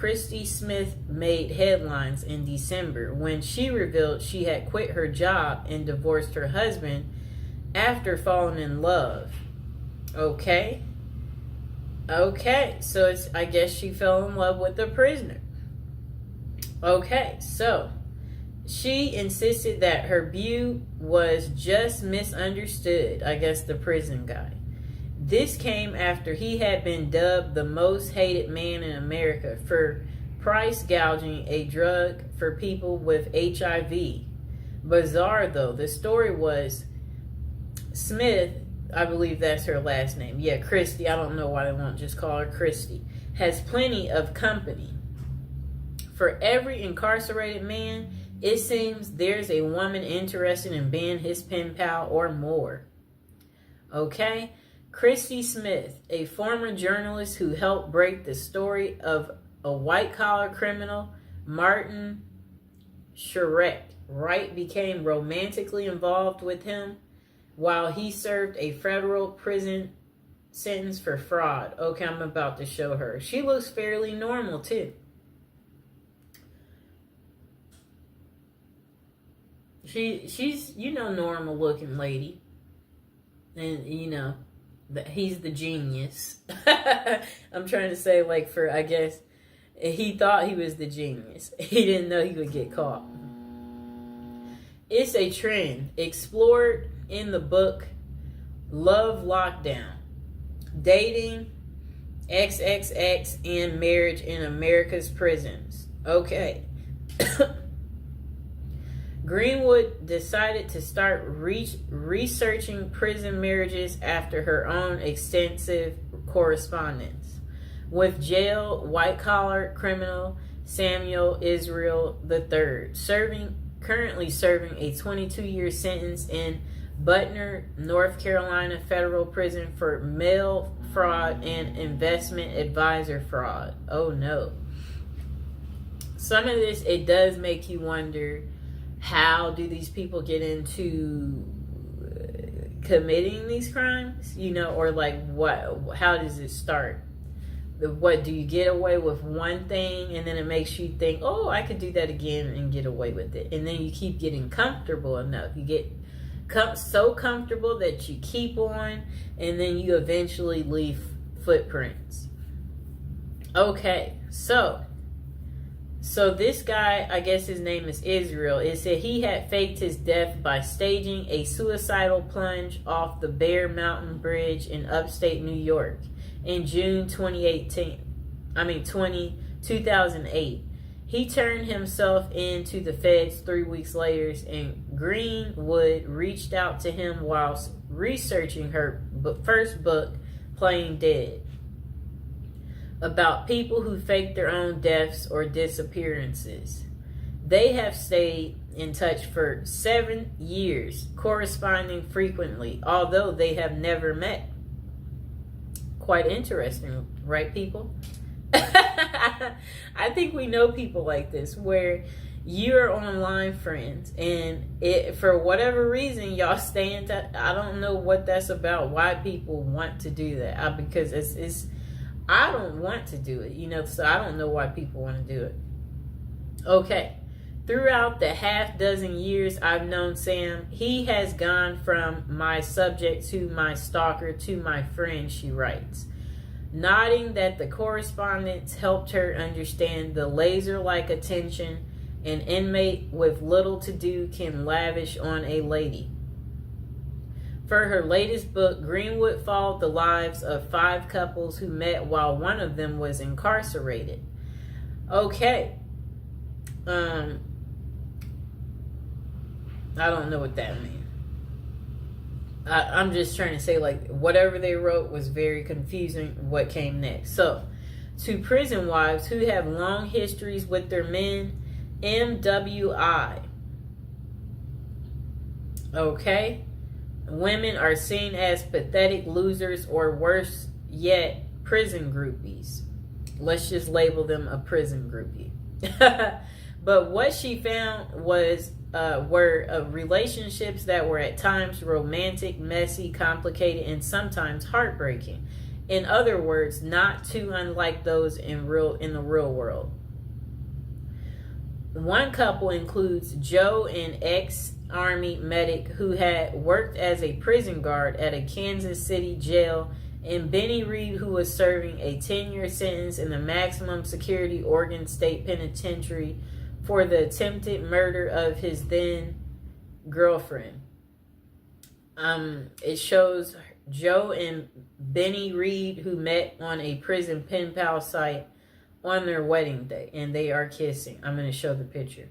Christy Smith made headlines in December when she revealed she had quit her job and divorced her husband after falling in love. Okay. Okay, so I guess she fell in love with the prisoner. Okay, so she insisted that her view was just misunderstood, I guess the prison guy. This came after he had been dubbed the most hated man in America for price gouging a drug for people with HIV. Bizarre though, the story was Smith, I believe that's her last name. Yeah, Christy. I don't know why they won't just call her Christy. Has plenty of company. For every incarcerated man, it seems there's a woman interested in being his pen pal or more. Okay? Christy Smith, a former journalist who helped break the story of a white-collar criminal, Martin Shkreli, Wright became romantically involved with him while he served a federal prison sentence for fraud. Okay, I'm about to show her. She looks fairly normal, too. She's, normal looking lady. And, he's the genius. I'm trying to say, I guess, he thought he was the genius. He didn't know he would get caught. It's a trend explored in the book Love Lockdown, Dating, XXX, and Marriage in America's Prisons. Okay. Greenwood decided to start researching prison marriages after her own extensive correspondence with jail white-collar criminal Samuel Israel III, currently serving a 22-year sentence in Butner, North Carolina federal prison for mail fraud and investment advisor fraud. Oh no. Some of this, it does make you wonder, how do these people get into committing these crimes? Or what? How does it start? What, do you get away with one thing and then it makes you think, oh, I could do that again and get away with it, and then you keep getting comfortable enough, you get so comfortable that you keep on, and then you eventually leave footprints. Okay, so this guy, I guess his name is Israel, it said he had faked his death by staging a suicidal plunge off the Bear Mountain Bridge in upstate New York in June 2008. He turned himself in to the feds 3 weeks later, and Greenwood reached out to him whilst researching her first book, Playing Dead, about people who fake their own deaths or disappearances. They have stayed in touch for 7 years, corresponding frequently, although they have never met. Quite interesting, right, people? I think we know people like this, where you're online friends, and for whatever reason, y'all stay in touch. I don't know what that's about, why people want to do that. Because it's I don't want to do it, so I don't know why people want to do it. Okay. Throughout the half dozen years I've known Sam, he has gone from my subject to my stalker to my friend, she writes, nodding that the correspondence helped her understand the laser-like attention an inmate with little to do can lavish on a lady. For her latest book, Greenwood followed the lives of 5 couples who met while one of them was incarcerated. Okay. I don't know what that means. I'm just trying to say, whatever they wrote was very confusing what came next. So, to prison wives who have long histories with their men, MWI. Okay? Women are seen as pathetic losers, or worse yet, prison groupies. Let's just label them a prison groupie. But what she found were relationships that were at times romantic, messy, complicated, and sometimes heartbreaking. In other words, not too unlike those in the real world. One couple includes Joe, an ex-Army medic who had worked as a prison guard at a Kansas City jail, and Benny Reed, who was serving a 10-year sentence in the maximum security Oregon State Penitentiary for the attempted murder of his then girlfriend. It shows Joe and Benny Reed, who met on a prison pen pal site on their wedding day, and they are kissing. I'm going to show the picture.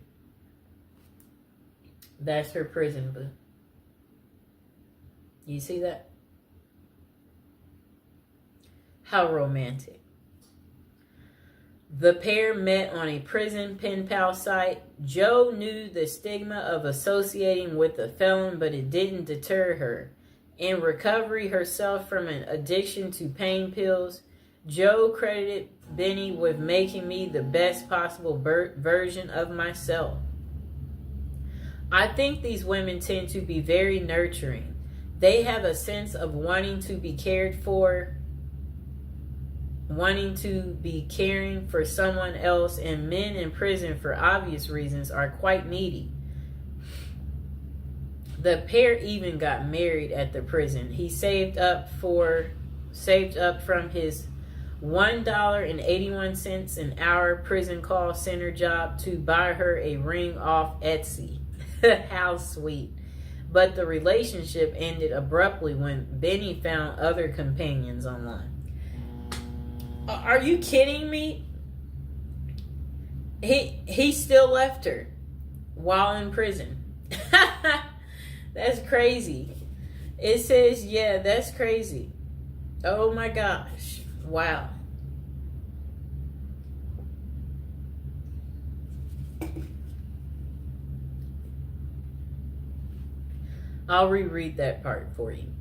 That's her prison boo. You see that? How romantic. The pair met on a prison pen pal site. Joe knew the stigma of associating with a felon, but it didn't deter her. In recovery herself from an addiction to pain pills, Joe credited Benny with making me the best possible version of myself. I think these women tend to be very nurturing. They have a sense of wanting to be cared for, wanting to be caring for someone else, and men in prison, for obvious reasons, are quite needy. The pair even got married at the prison. He saved up from his $1.81 an hour prison call center job to buy her a ring off Etsy. How sweet. But the relationship ended abruptly when Benny found other companions online. Are you kidding me? He still left her while in prison. That's crazy. It says, yeah, that's crazy. Oh my gosh. Wow. I'll reread that part for you.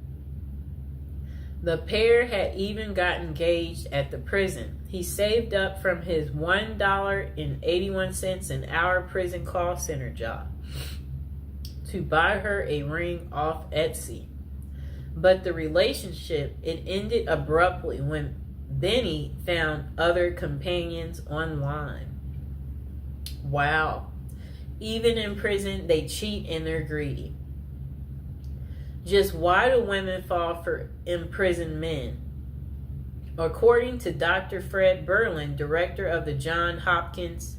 The pair had even got engaged at the prison. He saved up from his $1.81 an hour prison call center job to buy her a ring off Etsy. But the relationship, it ended abruptly when Benny found other companions online. Wow. Even in prison, they cheat and they're greedy. Just why do women fall for imprisoned men? According to Dr. Fred Berlin, director of the Johns Hopkins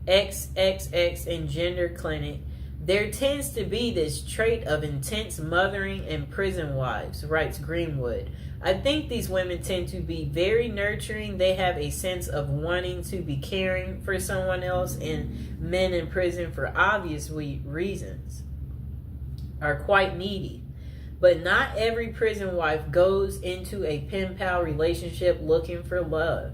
XXX and Gender Clinic, there tends to be this trait of intense mothering in prison wives, writes Greenwood. I think these women tend to be very nurturing. They have a sense of wanting to be caring for someone else, and men in prison, for obvious reasons, are quite needy. But not every prison wife goes into a pen pal relationship looking for love.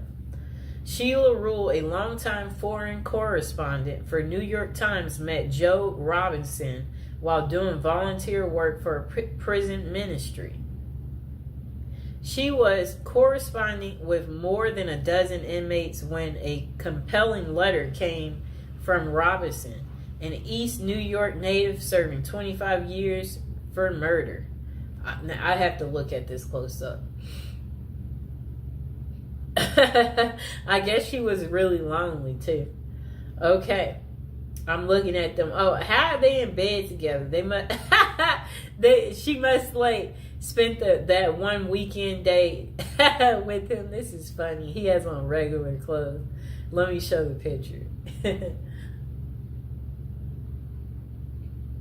Sheila Rule, a longtime foreign correspondent for New York Times, met Joe Robinson while doing volunteer work for a prison ministry. She was corresponding with more than a dozen inmates when a compelling letter came from Robinson, an East New York native serving 25 years for murder. Now, I have to look at this close up. I guess she was really lonely too. Okay, I'm looking at them. Oh, how are they in bed together? They must. She must spent that one weekend day with him. This is funny. He has on regular clothes. Let me show the picture.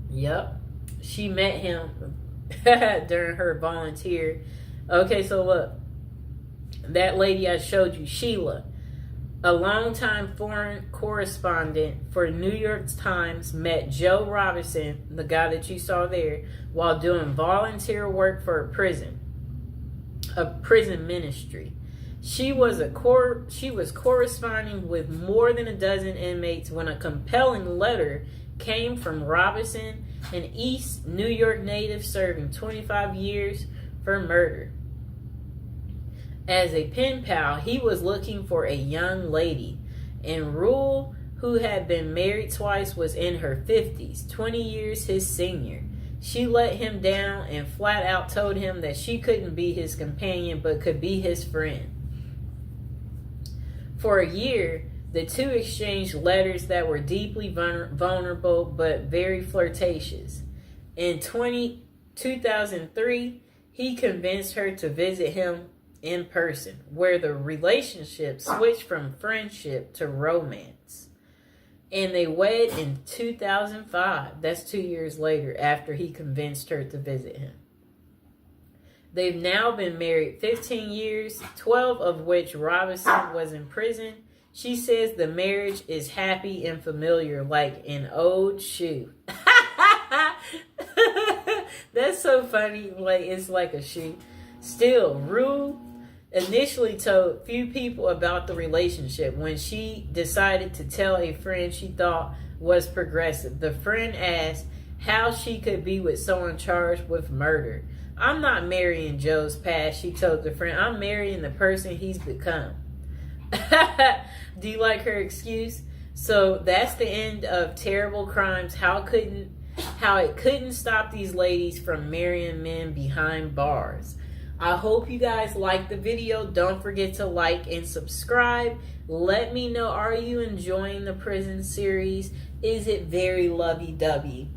Yep, she met him during her volunteer. Okay, so look. That lady I showed you, Sheila, a longtime foreign correspondent for New York Times, met Joe Robinson, the guy that you saw there, while doing volunteer work for a prison ministry. She was corresponding with more than a dozen inmates when a compelling letter came from Robinson, an East New York native serving 25 years for murder. As a pen pal, he was looking for a young lady, and Rule, who had been married twice, was in her 50s, 20 years his senior. She let him down and flat out told him that she couldn't be his companion but could be his friend. For a year, the two exchanged letters that were deeply vulnerable but very flirtatious. In 2003, he convinced her to visit him in person, where the relationship switched from friendship to romance. And they wed in 2005. That's 2 years later after he convinced her to visit him. They've now been married 15 years, 12 of which Robinson was in prison. She says the marriage is happy and familiar like an old shoe. That's so funny. Like, it's like a shoe. Still, Rue initially told few people about the relationship. When she decided to tell a friend she thought was progressive, the friend asked how she could be with someone charged with murder. I'm not marrying Joe's past, she told the friend. I'm marrying the person he's become. Do you like her excuse? So that's the end of Terrible Crimes. How it couldn't stop these ladies from marrying men behind bars. I hope you guys liked the video. Don't forget to like and subscribe. Let me know, are you enjoying the prison series? Is it very lovey-dovey?